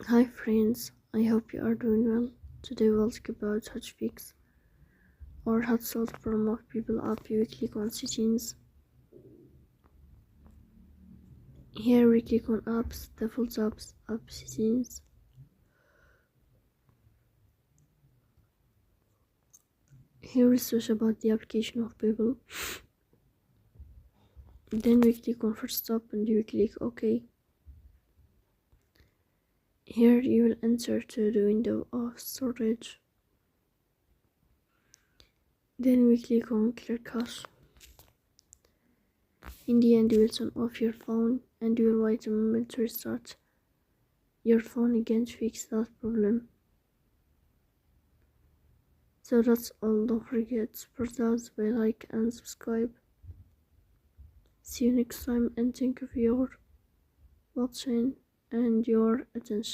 Hi friends, I hope you are doing well. Today we'll talk about hot fix or hot sauce from of people up you click on settings. Here we click on apps, default apps, app settings. Here we search about the application of Babbel. Then we click on first stop and we click OK. Here you will enter to the window of storage. Then we click on clear cache. In the end, you will turn off your phone and you will wait a moment to restart your phone again to fix that problem. So that's all. Don't forget to press the bell like and subscribe. See you next time and thank you for your watching and your attention.